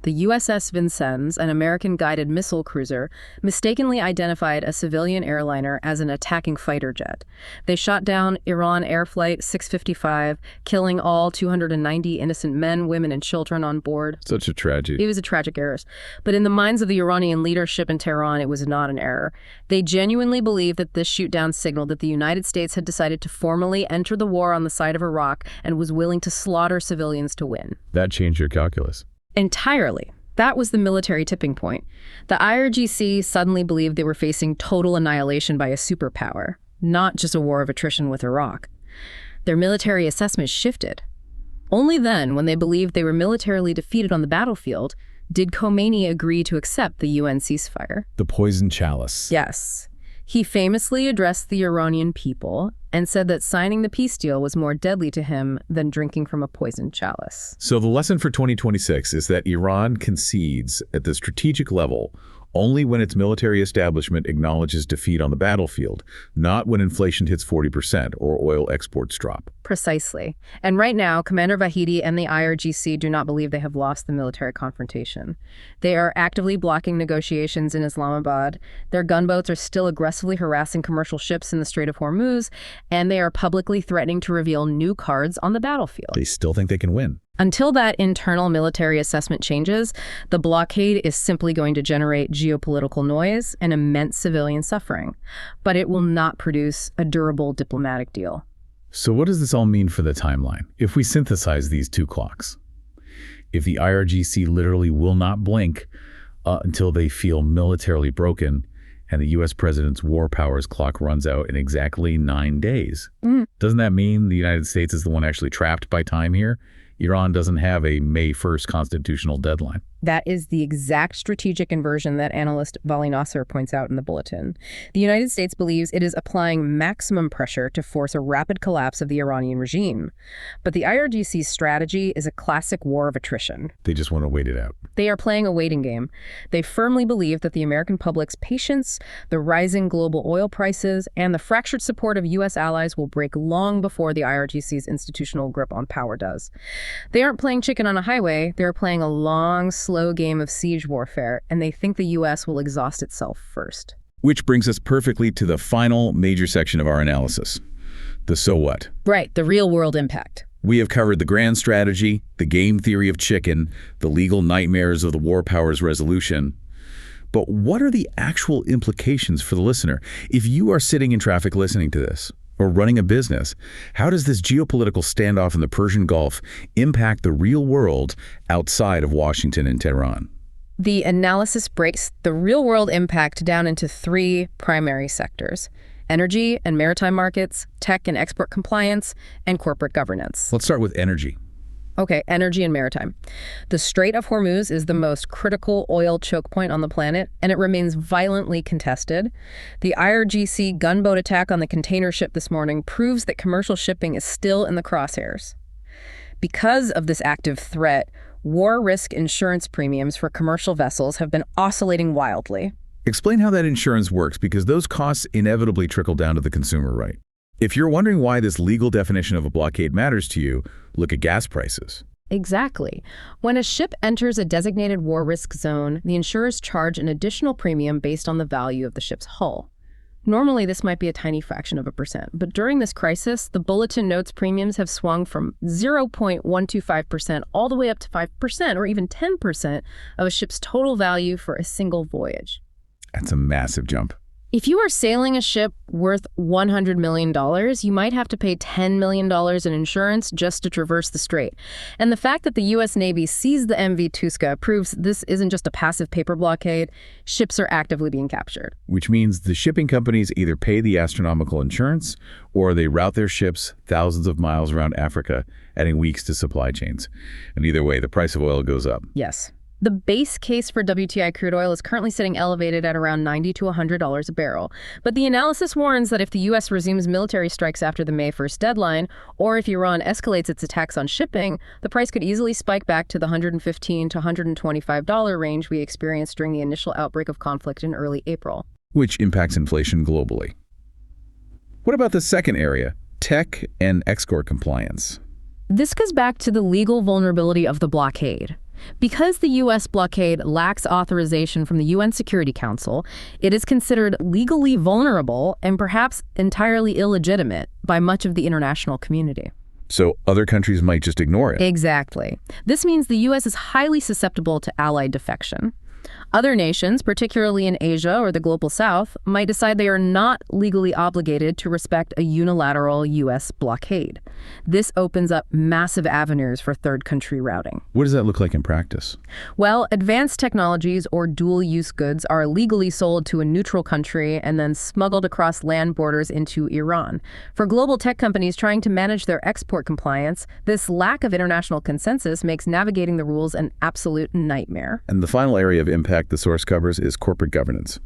The USS Vincennes, an American-guided missile cruiser, mistakenly identified a civilian airliner as an attacking fighter jet. They shot down Iran Air Flight 655, killing all 290 innocent men, women, and children on board. Such a tragedy. It was a tragic error. But in the minds of the Iranian leadership in Tehran, it was not an error. They genuinely believed that this shoot-down signaled that the United States had decided to formally enter the war on the side of Iraq and was willing to slaughter civilians to win. That changed your calculus. Entirely. That was the military tipping point. The IRGC suddenly believed they were facing total annihilation by a superpower, not just a war of attrition with Iraq. Their military assessment shifted. Only then, when they believed they were militarily defeated on the battlefield, did Khomeini agree to accept the UN ceasefire. The poison chalice. Yes. He famously addressed the Iranian people and said that signing the peace deal was more deadly to him than drinking from a poisoned chalice. So the lesson for 2026 is that Iran concedes at the strategic level only when its military establishment acknowledges defeat on the battlefield, not when inflation hits 40% or oil exports drop. Precisely. And right now, Commander Vahidi and the IRGC do not believe they have lost the military confrontation. They are actively blocking negotiations in Islamabad. Their gunboats are still aggressively harassing commercial ships in the Strait of Hormuz, and they are publicly threatening to reveal new cards on the battlefield. They still think they can win. Until that internal military assessment changes, the blockade is simply going to generate geopolitical noise and immense civilian suffering. But it will not produce a durable diplomatic deal. So what does this all mean for the timeline? If we synthesize these two clocks, if the IRGC literally will not blink until they feel militarily broken, and the U.S. president's war powers clock runs out in exactly 9 days, doesn't that mean the United States is the one actually trapped by time here? Iran doesn't have a May 1st constitutional deadline. That is the exact strategic inversion that analyst Vali Nasser points out in the bulletin. The United States believes it is applying maximum pressure to force a rapid collapse of the Iranian regime. But the IRGC's strategy is a classic war of attrition. They just want to wait it out. They are playing a waiting game. They firmly believe that the American public's patience, the rising global oil prices, and the fractured support of U.S. allies will break long before the IRGC's institutional grip on power does. They aren't playing chicken on a highway. They're playing a long, slow game of siege warfare, and they think the U.S. will exhaust itself first. Which brings us perfectly to the final major section of our analysis, the so what. Right, the real-world impact. We have covered the grand strategy, the game theory of chicken, the legal nightmares of the war powers resolution. But what are the actual implications for the listener? If you are sitting in traffic listening to this, or running a business, how does this geopolitical standoff in the Persian Gulf impact the real world outside of Washington and Tehran? The analysis breaks the real-world impact down into 3 primary sectors: energy and maritime markets, tech and export compliance, and corporate governance. Let's start with energy. Okay, energy and maritime. The Strait of Hormuz is the most critical oil choke point on the planet, and it remains violently contested. The IRGC gunboat attack on the container ship this morning proves that commercial shipping is still in the crosshairs. Because of this active threat, war risk insurance premiums for commercial vessels have been oscillating wildly. Explain how that insurance works, because those costs inevitably trickle down to the consumer, right? If you're wondering why this legal definition of a blockade matters to you, look at gas prices. Exactly. When a ship enters a designated war risk zone, the insurers charge an additional premium based on the value of the ship's hull. Normally, this might be a tiny fraction of a percent, but during this crisis, the bulletin notes premiums have swung from 0.125% all the way up to 5% or even 10% of a ship's total value for a single voyage. That's a massive jump. If you are sailing a ship worth $100 million, you might have to pay $10 million in insurance just to traverse the strait. And the fact that the U.S. Navy seized the MV Tuska proves this isn't just a passive paper blockade. Ships are actively being captured. Which means the shipping companies either pay the astronomical insurance or they route their ships thousands of miles around Africa, adding weeks to supply chains. And either way, the price of oil goes up. Yes. The base case for WTI crude oil is currently sitting elevated at around $90 to $100 a barrel. But the analysis warns that if the U.S. resumes military strikes after the May 1st deadline, or if Iran escalates its attacks on shipping, the price could easily spike back to the $115 to $125 range we experienced during the initial outbreak of conflict in early April. Which impacts inflation globally. What about the second area, tech and export compliance? This goes back to the legal vulnerability of the blockade. Because the U.S. blockade lacks authorization from the UN Security Council, it is considered legally vulnerable and perhaps entirely illegitimate by much of the international community. So other countries might just ignore it. Exactly. This means the U.S. is highly susceptible to allied defection. Other nations, particularly in Asia or the global south, might decide they are not legally obligated to respect a unilateral U.S. blockade. This opens up massive avenues for third country routing. What does that look like in practice? Well, advanced technologies or dual-use goods are legally sold to a neutral country and then smuggled across land borders into Iran. For global tech companies trying to manage their export compliance, this lack of international consensus makes navigating the rules an absolute nightmare. And the final area of impact the source covers is corporate governance.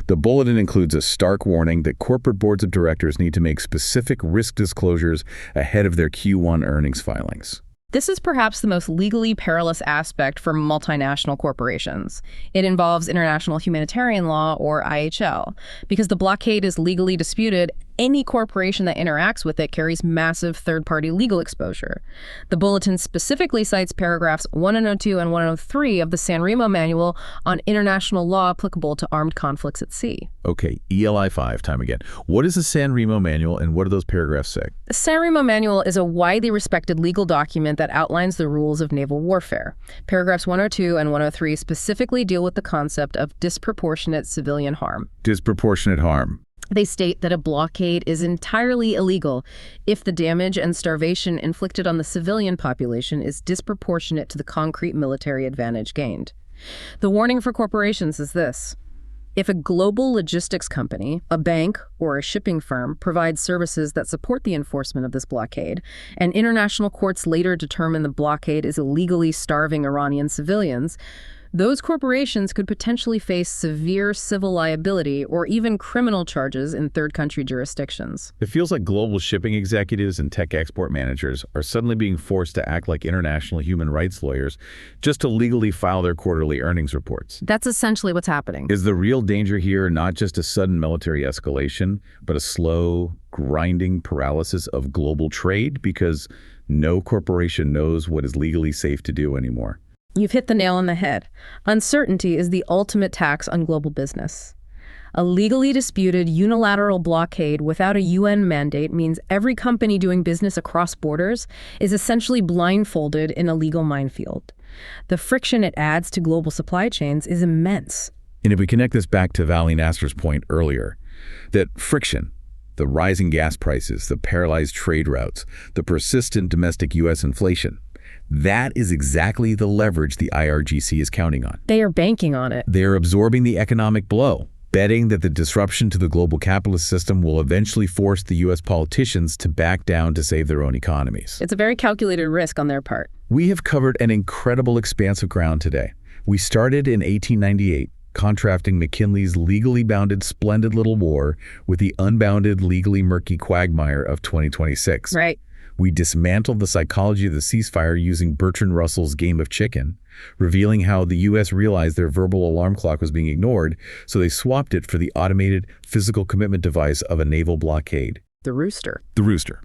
The bulletin includes a stark warning that corporate boards of directors need to make specific risk disclosures ahead of their Q1 earnings filings. This is perhaps the most legally perilous aspect for multinational corporations. It involves international humanitarian law, or IHL. Because the blockade is legally disputed, any corporation that interacts with it carries massive third-party legal exposure. The bulletin specifically cites paragraphs 102 and 103 of the San Remo Manual on international law applicable to armed conflicts at sea. Okay, ELI 5, time again. What is the San Remo Manual and what do those paragraphs say? The San Remo Manual is a widely respected legal document that outlines the rules of naval warfare. Paragraphs 102 and 103 specifically deal with the concept of disproportionate civilian harm. Disproportionate harm. They state that a blockade is entirely illegal if the damage and starvation inflicted on the civilian population is disproportionate to the concrete military advantage gained. The warning for corporations is this. If a global logistics company, a bank, or a shipping firm provides services that support the enforcement of this blockade, and international courts later determine the blockade is illegally starving Iranian civilians, those corporations could potentially face severe civil liability or even criminal charges in third country jurisdictions. It feels like global shipping executives and tech export managers are suddenly being forced to act like international human rights lawyers just to legally file their quarterly earnings reports. That's essentially what's happening. Is the real danger here not just a sudden military escalation, but a slow, grinding paralysis of global trade because no corporation knows what is legally safe to do anymore? You've hit the nail on the head. Uncertainty is the ultimate tax on global business. A legally disputed unilateral blockade without a UN mandate means every company doing business across borders is essentially blindfolded in a legal minefield. The friction it adds to global supply chains is immense. And if we connect this back to Vali Nasser's point earlier, that friction, the rising gas prices, the paralyzed trade routes, the persistent domestic U.S. inflation, that is exactly the leverage the IRGC is counting on. They are banking on it. They are absorbing the economic blow, betting that the disruption to the global capitalist system will eventually force the U.S. politicians to back down to save their own economies. It's a very calculated risk on their part. We have covered an incredible expanse of ground today. We started in 1898, contrasting McKinley's legally bounded splendid little war with the unbounded, legally murky quagmire of 2026. Right. We dismantled the psychology of the ceasefire using Bertrand Russell's game of chicken, revealing how the U.S. realized their verbal alarm clock was being ignored, so they swapped it for the automated physical commitment device of a naval blockade. The rooster. The rooster.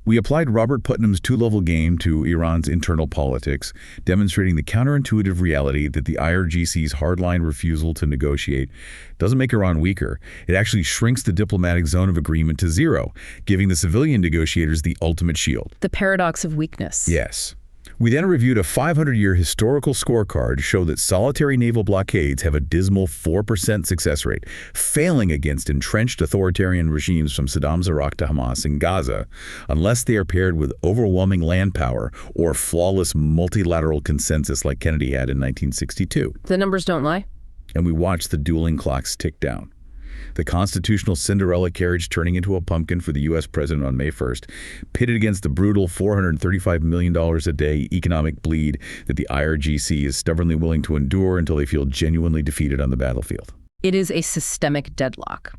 We applied Robert Putnam's two-level game to Iran's internal politics, demonstrating the counterintuitive reality that the IRGC's hardline refusal to negotiate doesn't make Iran weaker. It actually shrinks the diplomatic zone of agreement to zero, giving the civilian negotiators the ultimate shield. The paradox of weakness. Yes. We then reviewed a 500-year historical scorecard to show that solitary naval blockades have a dismal 4% success rate, failing against entrenched authoritarian regimes from Saddam's Iraq to Hamas in Gaza, unless they are paired with overwhelming land power or flawless multilateral consensus like Kennedy had in 1962. The numbers don't lie. And we watched the dueling clocks tick down. The constitutional Cinderella carriage turning into a pumpkin for the U.S. president on May 1st, pitted against the brutal $435 million a day economic bleed that the IRGC is stubbornly willing to endure until they feel genuinely defeated on the battlefield. It is a systemic deadlock.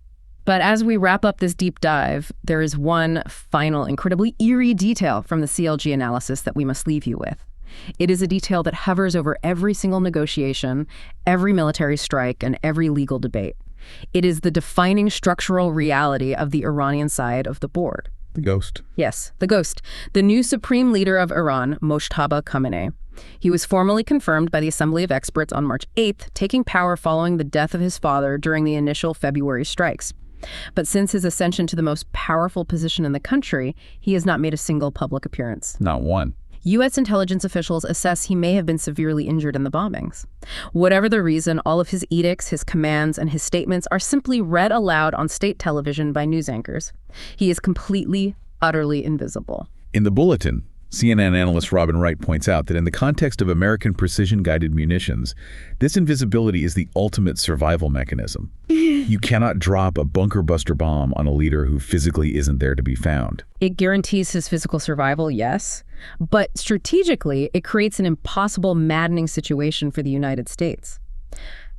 But as we wrap up this deep dive, there is one final, incredibly eerie detail from the CLG analysis that we must leave you with. It is a detail that hovers over every single negotiation, every military strike, and every legal debate. It is the defining structural reality of the Iranian side of the board. The ghost. Yes, the ghost. The new supreme leader of Iran, Mojtaba Khamenei. He was formally confirmed by the Assembly of Experts on March 8th, taking power following the death of his father during the initial February strikes. But since his ascension to the most powerful position in the country, he has not made a single public appearance. Not one. U.S. intelligence officials assess he may have been severely injured in the bombings. Whatever the reason, all of his edicts, his commands, and his statements are simply read aloud on state television by news anchors. He is completely, utterly invisible. In the bulletin, CNN analyst Robin Wright points out that in the context of American precision-guided munitions, this invisibility is the ultimate survival mechanism. You cannot drop a bunker-buster bomb on a leader who physically isn't there to be found. It guarantees his physical survival, yes, but strategically, it creates an impossible, maddening situation for the United States.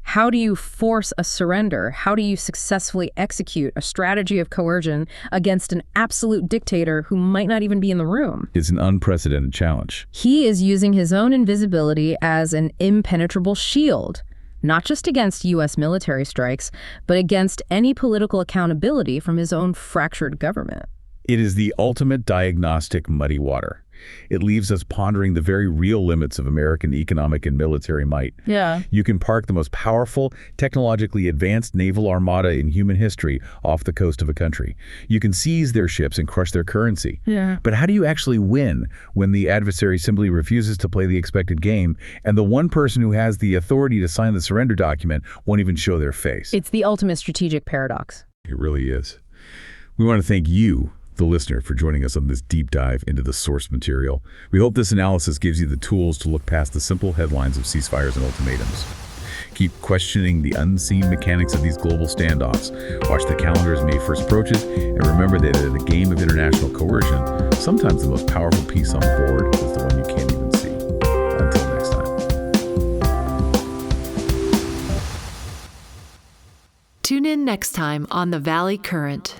How do you force a surrender? How do you successfully execute a strategy of coercion against an absolute dictator who might not even be in the room? It's an unprecedented challenge. He is using his own invisibility as an impenetrable shield, not just against U.S. military strikes, but against any political accountability from his own fractured government. It is the ultimate diagnostic muddy water. It leaves us pondering the very real limits of American economic and military might. Yeah. You can park the most powerful, technologically advanced naval armada in human history off the coast of a country. You can seize their ships and crush their currency. Yeah. But how do you actually win when the adversary simply refuses to play the expected game and the one person who has the authority to sign the surrender document won't even show their face? It's the ultimate strategic paradox. It really is. We want to thank you, the listener, for joining us on this deep dive into the source material. We hope this analysis gives you the tools to look past the simple headlines of ceasefires and ultimatums. Keep questioning the unseen mechanics of these global standoffs. Watch the calendar as May 1st approaches, and remember that in a game of international coercion, sometimes the most powerful piece on the board is the one you can't even see. Until next time. Tune in next time on The Valley Current.